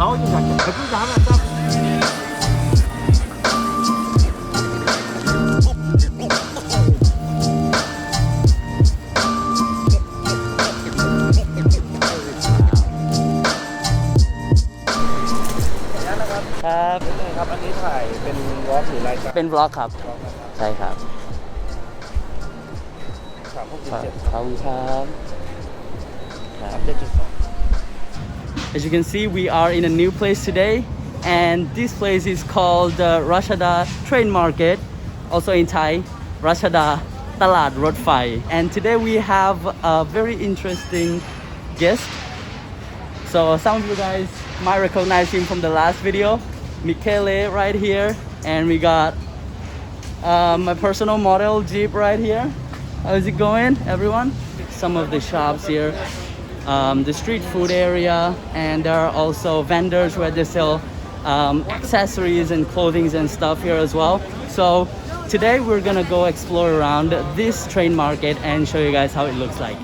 ครับครับอันนี้ถ่ายเป็นวอล์กหรือรายการเป็นวอล์กครับใช่ครับ367ขอบคุณครับAs you can see, we are in a new place today, and this place is called the Ratchada Train Market, also in Thai, Ratchada Talad Road Fai. And today we have a very interesting guest. So some of you guys might recognize him from the last video, Michele right here, and we got my personal model Jeep right here. How's it going, everyone? Some of the shops here. The street food area, and there are also vendors where they sell accessories and clothing and stuff here as well. So today we're gonna go explore around this train market and show you guys how it looks like.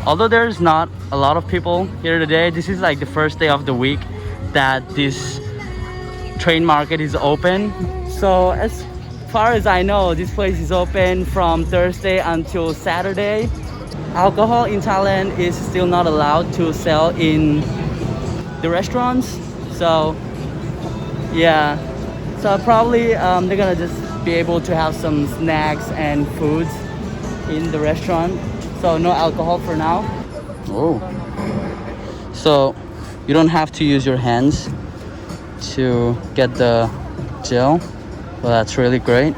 Although there's not a lot of people here today, this is like the first day of the week that this train market is open. So as far as I know, this place is open from Thursday until Saturday. Alcohol in Thailand is still not allowed to sell in the restaurants. So yeah, so probably they're gonna just be able to have some snacks and foods in the restaurant. So no alcohol for now. Oh, so you don't have to use your hands to get the gel. Well, that's really great.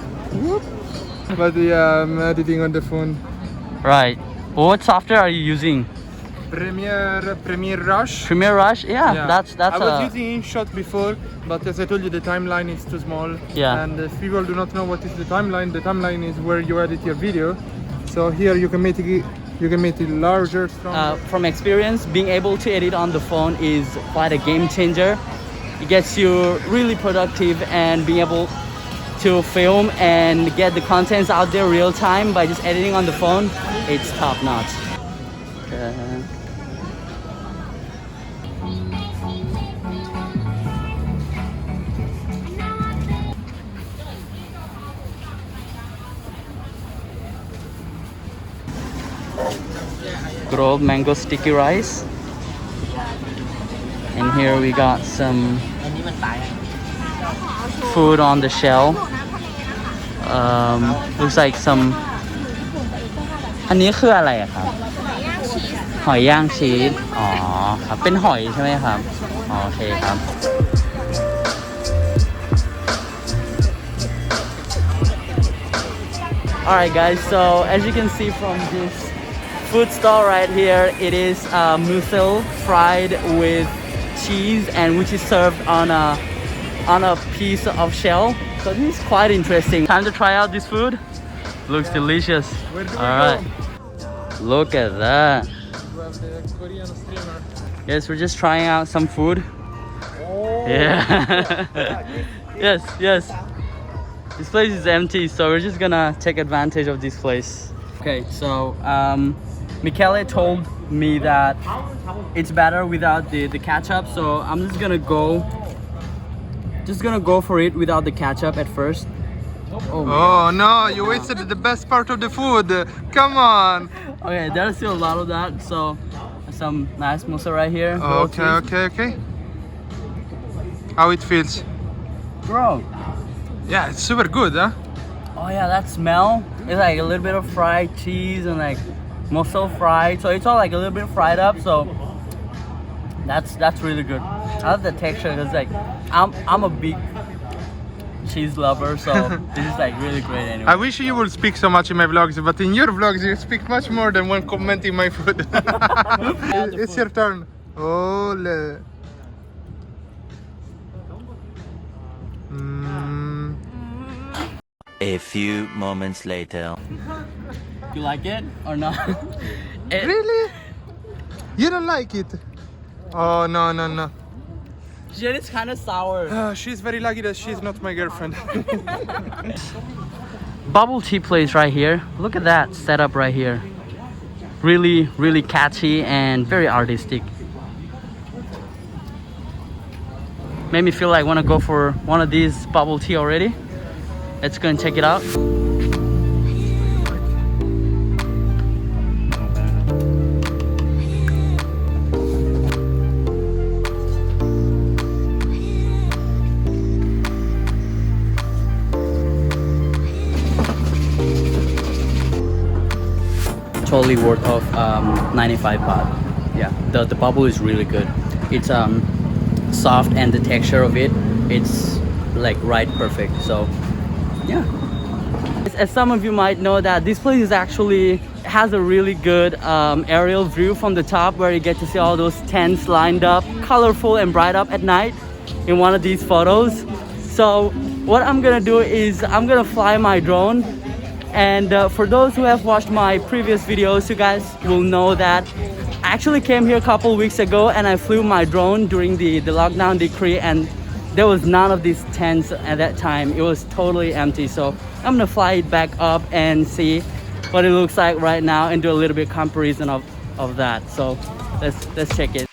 But yeah, I'm editing on the phone. Right. What software are you using? Premiere Rush. Premiere Rush? Yeah. That's I was using InShot before, but as I told you, the timeline is too small. Yeah. And if people do not know what is the timeline is where you edit your video. So here you can make it larger, stronger. From experience, being able to edit on the phone is quite a game changer. It gets you really productive, and being able to film and get the contents out there real time by just editing on the phone, it's top notch. Good old mango sticky rice. And here we got some food on the shelf. Looks like some อันนี้คืออะไรอะครับหอยย่างชีสอ๋อครับเป็นหอยใช่ไหมครับอ๋อโอเคครับ Alright guys, so as you can see from this food stall right here, it is mussel fried with cheese, and which is served on a piece of shell. So this is quite interesting. Time to try out this food. Looks delicious. Alright. Look at that. Yes, we're just trying out some food. Yeah. Yes. This place is empty, so we're just gonna take advantage of this place. Okay, so Michele told me that it's better without the ketchup, so I'm just gonna go for it without the ketchup at first. Oh no, you wasted the best part of the food. Come on. Okay, there's still a lot of that, so some nice mousse right here. Okay. How it feels? Bro. Yeah, it's super good, huh? Oh yeah, that smell. It's like a little bit of fried cheese and like mussel fried, so it's all like a little bit fried up. So that's really good. I love the texture because like I'm a big cheese lover, so this is like really great anyway. I wish you would speak so much in my vlogs, but in your vlogs you speak much more than when commenting my food. It's your turn. Ole. A few moments later. You like it or not? Really? You don't like it? Oh no. Shit, it's kind of sour. She's very lucky that she's not my girlfriend. Bubble tea place right here. Look at that setup right here. really catchy and very artistic. Made me feel like I want to go for one of these bubble tea already. Let's go and check it out. Totally worth of 95 baht. Yeah, the bubble is really good. It's soft, and the texture of it's like right perfect. So yeah, as some of you might know, that this place is actually has a really good aerial view from the top, where you get to see all those tents lined up, colorful and bright up at night in one of these photos. So what I'm gonna do is I'm gonna fly my drone. And for those who have watched my previous videos, you guys will know that I actually came here a couple weeks ago and I flew my drone during the lockdown decree, and there was none of these tents at that time. It was totally empty. So I'm gonna fly it back up and see what it looks like right now and do a little bit comparison of that. So let's check it.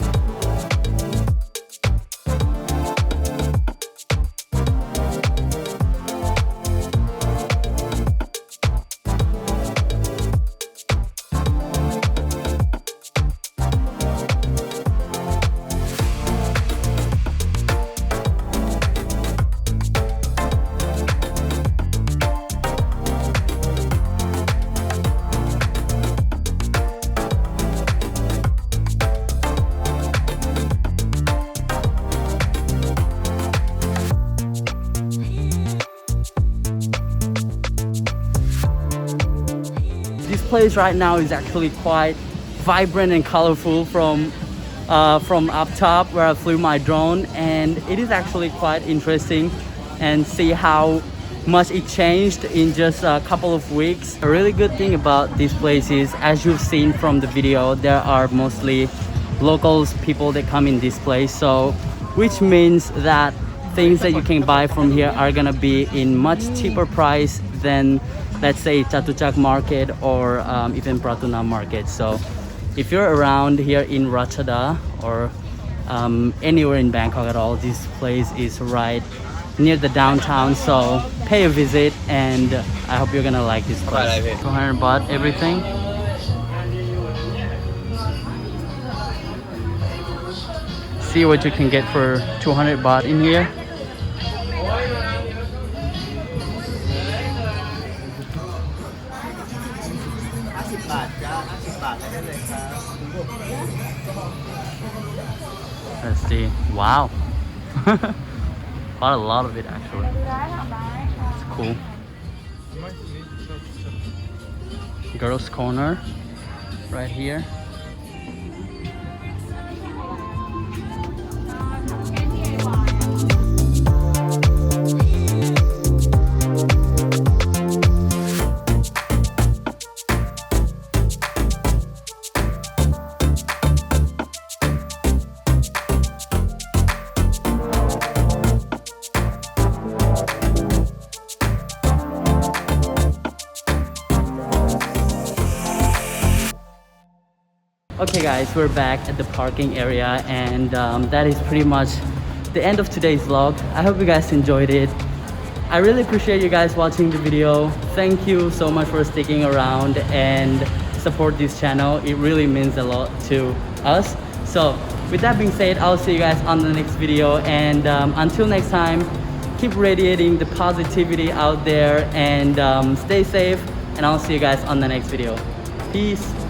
This place right now is actually quite vibrant and colorful from up top where I flew my drone, and it is actually quite interesting and see how much it changed in just a couple of weeks. A really good thing about this place is, as you've seen from the video, there are mostly locals, people that come in this place, so which means that things that you can buy from here are gonna be in much cheaper price than, let's say, Chatuchak market or even Pratuna market. So if you're around here in Ratchada or anywhere in Bangkok at all, this place is right near the downtown, so pay a visit, and I hope you're gonna like this place. 200 baht everything. See what you can get for 200 baht in here. Let's see. Wow. Bought a lot of it actually. It's cool. Girls' corner right here. Okay guys, we're back at the parking area, and that is pretty much the end of today's vlog. I hope you guys enjoyed it. I really appreciate you guys watching the video. Thank you so much for sticking around and support this channel. It really means a lot to us. So with that being said, I'll see you guys on the next video, and until next time, keep radiating the positivity out there, and stay safe, and I'll see you guys on the next video. Peace.